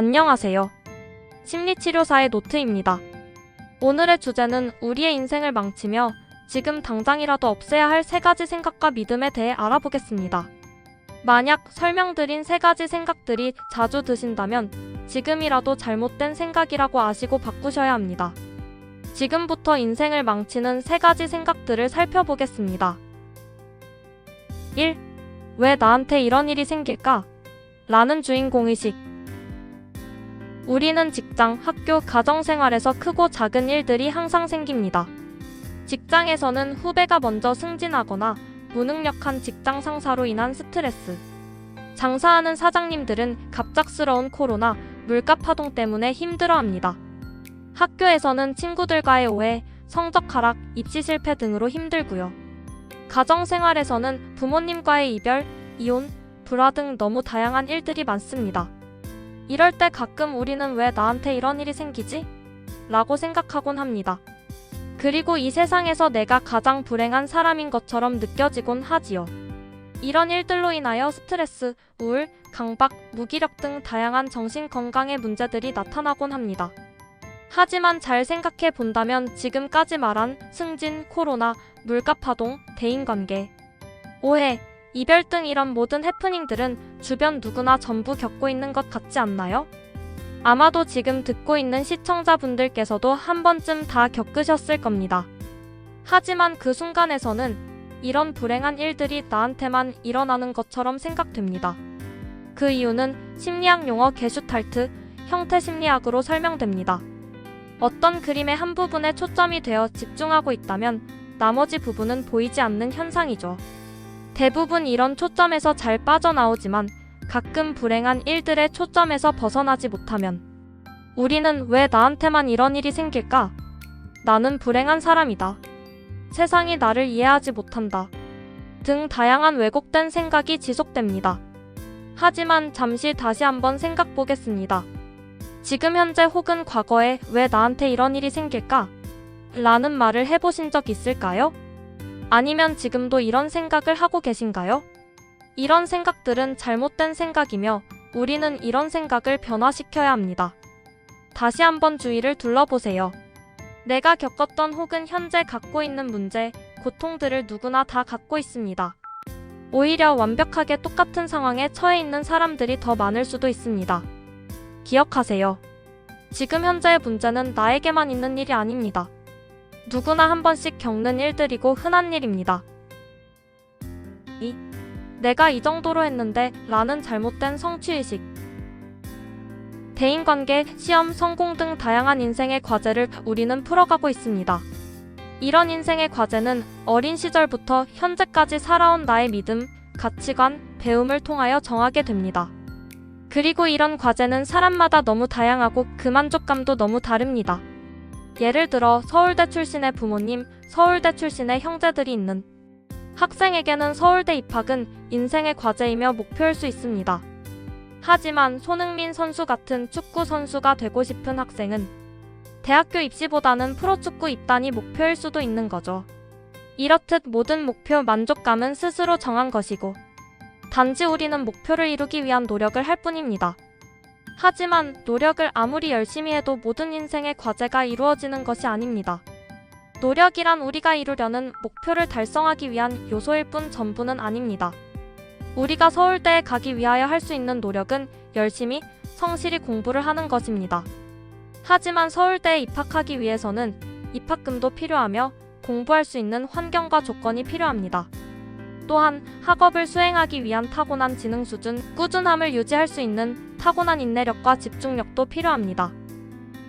안녕하세요. 심리치료사의 노트입니다. 오늘의 주제는 우리의 인생을 망치며 지금 당장이라도 없애야 할 3가지 생각과 믿음에 대해 알아보겠습니다. 만약 설명드린 3가지 생각들이 자주 드신다면 지금이라도 잘못된 생각이라고 아시고 바꾸셔야 합니다. 지금부터 인생을 망치는 3가지 생각들을 살펴보겠습니다. 1. 왜 나한테 이런 일이 생길까? 라는 주인공의식. 우리는 직장, 학교, 가정생활에서 크고 작은 일들이 항상 생깁니다. 직장에서는 후배가 먼저 승진하거나 무능력한 직장 상사로 인한 스트레스. 장사하는 사장님들은 갑작스러운 코로나, 물가 파동 때문에 힘들어합니다. 학교에서는 친구들과의 오해, 성적 하락, 입시 실패 등으로 힘들고요. 가정생활에서는 부모님과의 이별, 이혼, 불화 등 너무 다양한 일들이 많습니다. 이럴 때 가끔 우리는 왜 나한테 이런 일이 생기지? 라고 생각하곤 합니다. 그리고 이 세상에서 내가 가장 불행한 사람인 것처럼 느껴지곤 하지요. 이런 일들로 인하여 스트레스, 우울, 강박, 무기력 등 다양한 정신건강의 문제들이 나타나곤 합니다. 하지만 잘 생각해 본다면 지금까지 말한 승진, 코로나, 물가 파동, 대인관계, 오해, 이별 등 이런 모든 해프닝들은 주변 누구나 전부 겪고 있는 것 같지 않나요? 아마도 지금 듣고 있는 시청자분들께서도 한 번쯤 다 겪으셨을 겁니다. 하지만 그 순간에서는 이런 불행한 일들이 나한테만 일어나는 것처럼 생각됩니다. 그 이유는 심리학 용어 게슈탈트, 형태심리학으로 설명됩니다. 어떤 그림의 한 부분에 초점이 되어 집중하고 있다면 나머지 부분은 보이지 않는 현상이죠. 대부분 이런 초점에서 잘 빠져나오지만 가끔 불행한 일들의 초점에서 벗어나지 못하면 우리는 왜 나한테만 이런 일이 생길까? 나는 불행한 사람이다. 세상이 나를 이해하지 못한다. 등 다양한 왜곡된 생각이 지속됩니다. 하지만 잠시 다시 한번 생각 보겠습니다. 지금 현재 혹은 과거에 왜 나한테 이런 일이 생길까? 라는 말을 해보신 적 있을까요? 아니면 지금도 이런 생각을 하고 계신가요? 이런 생각들은 잘못된 생각이며 우리는 이런 생각을 변화시켜야 합니다. 다시 한번 주위를 둘러보세요. 내가 겪었던 혹은 현재 갖고 있는 문제, 고통들을 누구나 다 갖고 있습니다. 오히려 완벽하게 똑같은 상황에 처해 있는 사람들이 더 많을 수도 있습니다. 기억하세요. 지금 현재의 문제는 나에게만 있는 일이 아닙니다. 누구나 한 번씩 겪는 일들이고 흔한 일입니다. 2. 내가 이 정도로 했는데 라는 잘못된 성취의식. 대인관계, 시험, 성공 등 다양한 인생의 과제를 우리는 풀어가고 있습니다. 이런 인생의 과제는 어린 시절부터 현재까지 살아온 나의 믿음, 가치관, 배움을 통하여 정하게 됩니다. 그리고 이런 과제는 사람마다 너무 다양하고 그 만족감도 너무 다릅니다. 예를 들어 서울대 출신의 부모님, 서울대 출신의 형제들이 있는 학생에게는 서울대 입학은 인생의 과제이며 목표일 수 있습니다. 하지만 손흥민 선수 같은 축구 선수가 되고 싶은 학생은 대학교 입시보다는 프로축구 입단이 목표일 수도 있는 거죠. 이렇듯 모든 목표 만족감은 스스로 정한 것이고 단지 우리는 목표를 이루기 위한 노력을 할 뿐입니다. 하지만 노력을 아무리 열심히 해도 모든 인생의 과제가 이루어지는 것이 아닙니다. 노력이란 우리가 이루려는 목표를 달성하기 위한 요소일 뿐 전부는 아닙니다. 우리가 서울대에 가기 위하여 할 수 있는 노력은 열심히, 성실히 공부를 하는 것입니다. 하지만 서울대에 입학하기 위해서는 입학금도 필요하며 공부할 수 있는 환경과 조건이 필요합니다. 또한 학업을 수행하기 위한 타고난 지능 수준, 꾸준함을 유지할 수 있는 타고난 인내력과 집중력도 필요합니다.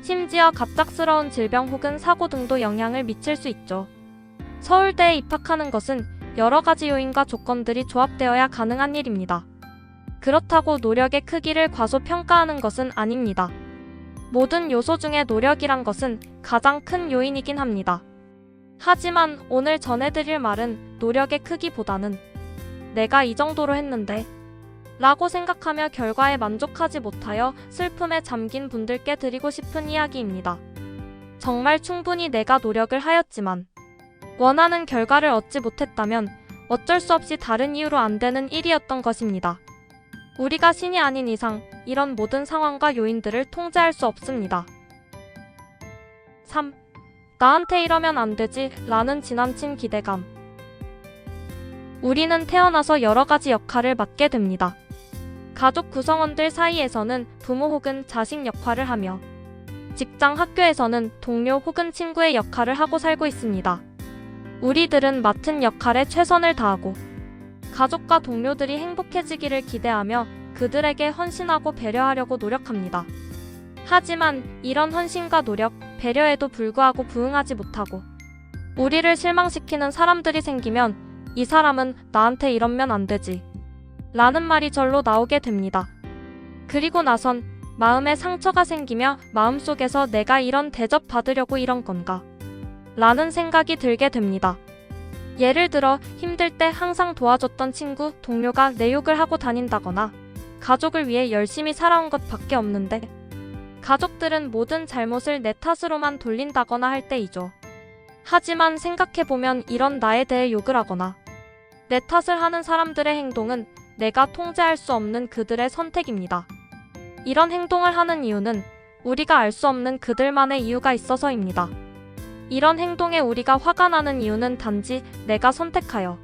심지어 갑작스러운 질병 혹은 사고 등도 영향을 미칠 수 있죠. 서울대에 입학하는 것은 여러 가지 요인과 조건들이 조합되어야 가능한 일입니다. 그렇다고 노력의 크기를 과소평가하는 것은 아닙니다. 모든 요소 중에 노력이란 것은 가장 큰 요인이긴 합니다. 하지만 오늘 전해드릴 말은 노력의 크기보다는 내가 이 정도로 했는데 라고 생각하며 결과에 만족하지 못하여 슬픔에 잠긴 분들께 드리고 싶은 이야기입니다. 정말 충분히 내가 노력을 하였지만 원하는 결과를 얻지 못했다면 어쩔 수 없이 다른 이유로 안 되는 일이었던 것입니다. 우리가 신이 아닌 이상 이런 모든 상황과 요인들을 통제할 수 없습니다. 3. 나한테 이러면 안 되지 라는 지나친 기대감. 우리는 태어나서 여러 가지 역할을 맡게 됩니다. 가족 구성원들 사이에서는 부모 혹은 자식 역할을 하며 직장 학교에서는 동료 혹은 친구의 역할을 하고 살고 있습니다. 우리들은 맡은 역할에 최선을 다하고 가족과 동료들이 행복해지기를 기대하며 그들에게 헌신하고 배려하려고 노력합니다. 하지만 이런 헌신과 노력, 배려에도 불구하고 부응하지 못하고 우리를 실망시키는 사람들이 생기면 이 사람은 나한테 이러면 안 되지 라는 말이 절로 나오게 됩니다. 그리고 나선 마음에 상처가 생기며 마음속에서 내가 이런 대접 받으려고 이런 건가? 라는 생각이 들게 됩니다. 예를 들어 힘들 때 항상 도와줬던 친구, 동료가 내 욕을 하고 다닌다거나 가족을 위해 열심히 살아온 것 밖에 없는데 가족들은 모든 잘못을 내 탓으로만 돌린다거나 할 때이죠. 하지만 생각해보면 이런 나에 대해 욕을 하거나 내 탓을 하는 사람들의 행동은 내가 통제할 수 없는 그들의 선택입니다. 이런 행동을 하는 이유는 우리가 알 수 없는 그들만의 이유가 있어서입니다. 이런 행동에 우리가 화가 나는 이유는 단지 내가 선택하여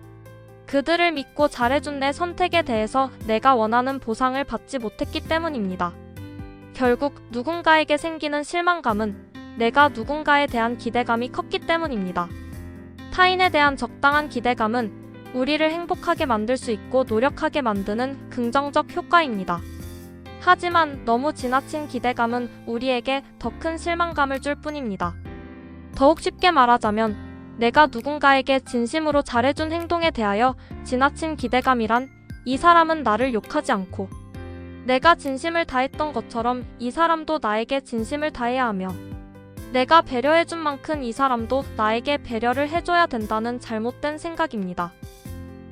그들을 믿고 잘해준 내 선택에 대해서 내가 원하는 보상을 받지 못했기 때문입니다. 결국 누군가에게 생기는 실망감은 내가 누군가에 대한 기대감이 컸기 때문입니다. 타인에 대한 적당한 기대감은 우리를 행복하게 만들 수 있고 노력하게 만드는 긍정적 효과입니다. 하지만 너무 지나친 기대감은 우리에게 더 큰 실망감을 줄 뿐입니다. 더욱 쉽게 말하자면 내가 누군가에게 진심으로 잘해준 행동에 대하여 지나친 기대감이란 이 사람은 나를 욕하지 않고 내가 진심을 다했던 것처럼 이 사람도 나에게 진심을 다해야 하며 내가 배려해준 만큼 이 사람도 나에게 배려를 해줘야 된다는 잘못된 생각입니다.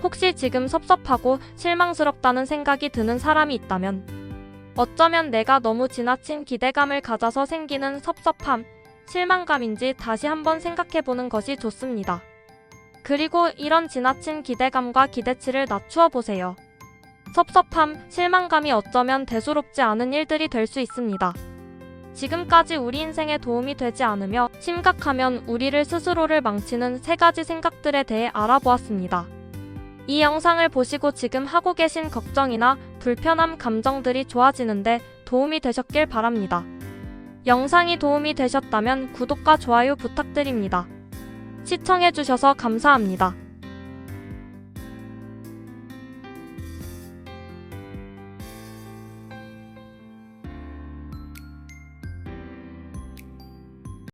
혹시 지금 섭섭하고 실망스럽다는 생각이 드는 사람이 있다면 어쩌면 내가 너무 지나친 기대감을 가져서 생기는 섭섭함, 실망감인지 다시 한번 생각해보는 것이 좋습니다. 그리고 이런 지나친 기대감과 기대치를 낮추어 보세요. 섭섭함, 실망감이 어쩌면 대수롭지 않은 일들이 될 수 있습니다. 지금까지 우리 인생에 도움이 되지 않으며 심각하면 우리를 스스로를 망치는 3가지 생각들에 대해 알아보았습니다. 이 영상을 보시고 지금 하고 계신 걱정이나 불편함 감정들이 좋아지는데 도움이 되셨길 바랍니다. 영상이 도움이 되셨다면 구독과 좋아요 부탁드립니다. 시청해주셔서 감사합니다.